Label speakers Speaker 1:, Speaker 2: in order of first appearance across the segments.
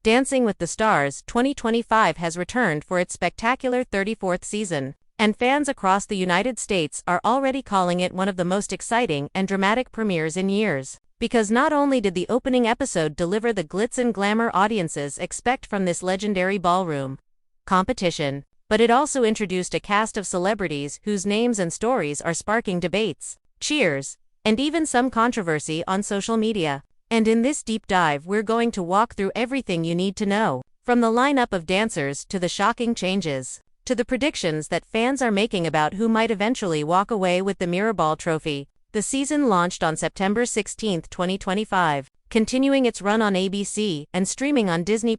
Speaker 1: Dancing with the Stars 2025 has returned for its spectacular 34th season, and fans across the United States are already calling it one of the most exciting and dramatic premieres in years. Because not only did the opening episode deliver the glitz and glamour audiences expect from this legendary ballroom competition, but it also introduced a cast of celebrities whose names and stories are sparking debates, cheers, and even some controversy on social media. And in this deep dive, we're going to walk through everything you need to know, from the lineup of dancers to the shocking changes, to the predictions that fans are making about who might eventually walk away with the Mirrorball Trophy. The season launched on September 16, 2025, continuing its run on ABC and streaming on Disney+.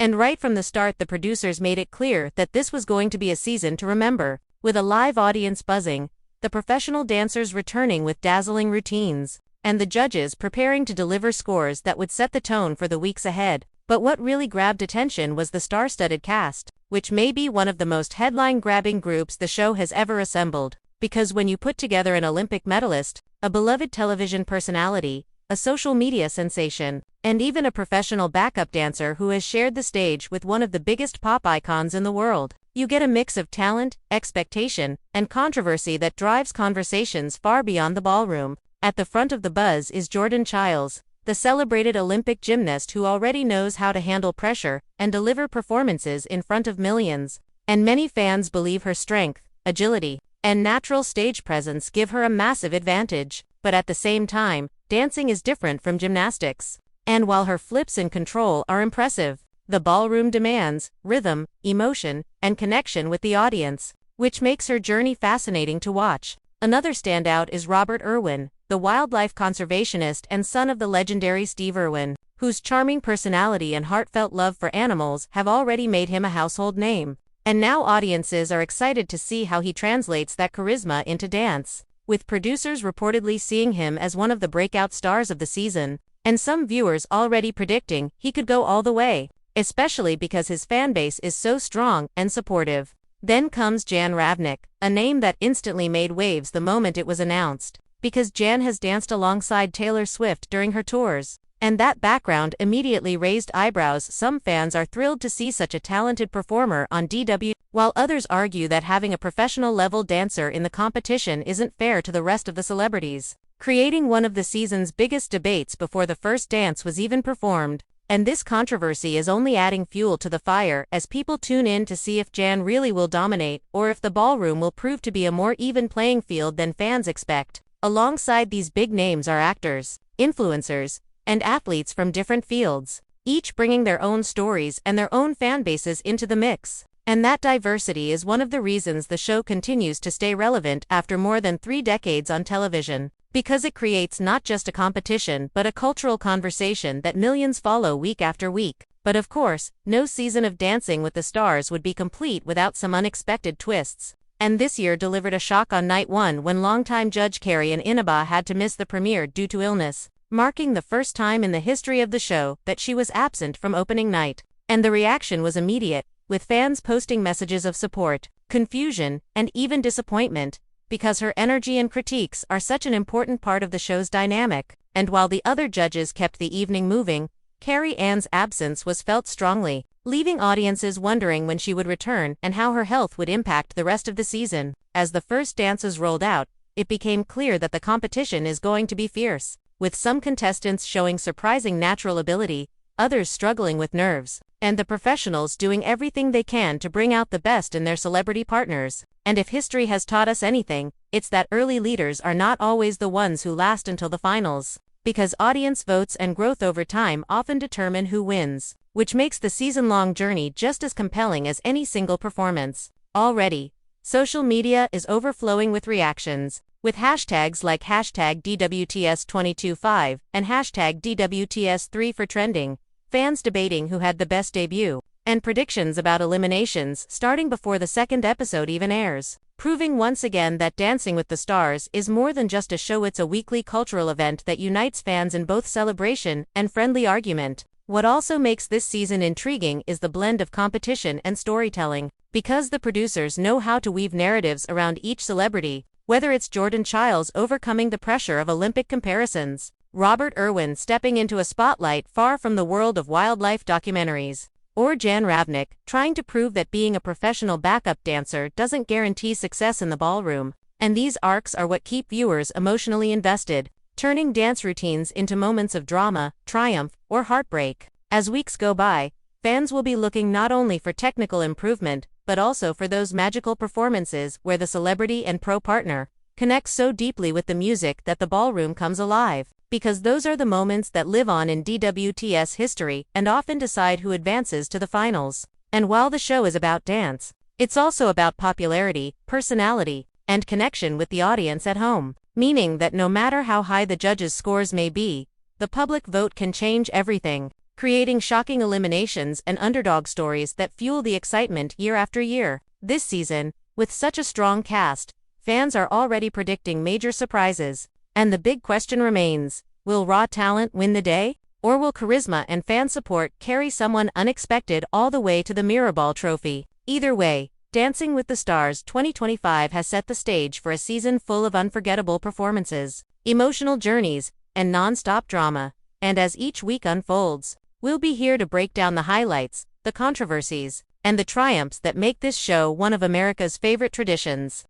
Speaker 1: And right from the start, the producers made it clear that this was going to be a season to remember, with a live audience buzzing, the professional dancers returning with dazzling routines, and the judges preparing to deliver scores that would set the tone for the weeks ahead. But what really grabbed attention was the star-studded cast, which may be one of the most headline-grabbing groups the show has ever assembled. Because when you put together an Olympic medalist, a beloved television personality, a social media sensation, and even a professional backup dancer who has shared the stage with one of the biggest pop icons in the world, you get a mix of talent, expectation, and controversy that drives conversations far beyond the ballroom. At the front of the buzz is Jordan Chiles, the celebrated Olympic gymnast who already knows how to handle pressure and deliver performances in front of millions. And many fans believe her strength, agility, and natural stage presence give her a massive advantage. But at the same time, dancing is different from gymnastics. And while her flips and control are impressive, the ballroom demands rhythm, emotion, and connection with the audience, which makes her journey fascinating to watch. Another standout is Robert Irwin, the wildlife conservationist and son of the legendary Steve Irwin, whose charming personality and heartfelt love for animals have already made him a household name. And now audiences are excited to see how he translates that charisma into dance, with producers reportedly seeing him as one of the breakout stars of the season, and some viewers already predicting he could go all the way, especially because his fanbase is so strong and supportive. Then comes Jan Ravnik, a name that instantly made waves the moment it was announced, because Jan has danced alongside Taylor Swift during her tours, and that background immediately raised eyebrows. Some fans are thrilled to see such a talented performer on DWTS, while others argue that having a professional-level dancer in the competition isn't fair to the rest of the celebrities, creating one of the season's biggest debates before the first dance was even performed. And this controversy is only adding fuel to the fire as people tune in to see if Jan really will dominate or if the ballroom will prove to be a more even playing field than fans expect. Alongside these big names are actors, influencers, and athletes from different fields, each bringing their own stories and their own fan bases into the mix. And that diversity is one of the reasons the show continues to stay relevant after more than 3 decades on television, because it creates not just a competition but a cultural conversation that millions follow week after week. But of course, no season of Dancing with the Stars would be complete without some unexpected twists. And this year delivered a shock on night 1 when longtime judge Carrie Ann Inaba had to miss the premiere due to illness, marking the first time in the history of the show that she was absent from opening night. And the reaction was immediate, with fans posting messages of support, confusion, and even disappointment, because her energy and critiques are such an important part of the show's dynamic. And while the other judges kept the evening moving, Carrie Ann's absence was felt strongly, leaving audiences wondering when she would return and how her health would impact the rest of the season. As the first dances rolled out, it became clear that the competition is going to be fierce, with some contestants showing surprising natural ability, others struggling with nerves, and the professionals doing everything they can to bring out the best in their celebrity partners. And if history has taught us anything, it's that early leaders are not always the ones who last until the finals, because audience votes and growth over time often determine who wins, which makes the season-long journey just as compelling as any single performance. Already, social media is overflowing with reactions, with hashtags like hashtag DWTS225 and hashtag DWTS3 for trending, fans debating who had the best debut, and predictions about eliminations starting before the second episode even airs, proving once again that Dancing with the Stars is more than just a show. It's a weekly cultural event that unites fans in both celebration and friendly argument. What also makes this season intriguing is the blend of competition and storytelling, because the producers know how to weave narratives around each celebrity, whether it's Jordan Chiles overcoming the pressure of Olympic comparisons, Robert Irwin stepping into a spotlight far from the world of wildlife documentaries. Or Jan Ravnik, trying to prove that being a professional backup dancer doesn't guarantee success in the ballroom. And these arcs are what keep viewers emotionally invested, turning dance routines into moments of drama, triumph, or heartbreak. As weeks go by, fans will be looking not only for technical improvement, but also for those magical performances where the celebrity and pro partner connects so deeply with the music that the ballroom comes alive. Because those are the moments that live on in DWTS history and often decide who advances to the finals. And while the show is about dance, it's also about popularity, personality, and connection with the audience at home. Meaning that no matter how high the judges' scores may be, the public vote can change everything, creating shocking eliminations and underdog stories that fuel the excitement year after year. This season, with such a strong cast, fans are already predicting major surprises. And the big question remains, will raw talent win the day? Or will charisma and fan support carry someone unexpected all the way to the Mirrorball Trophy? Either way, Dancing with the Stars 2025 has set the stage for a season full of unforgettable performances, emotional journeys, and non-stop drama. And as each week unfolds, we'll be here to break down the highlights, the controversies, and the triumphs that make this show one of America's favorite traditions.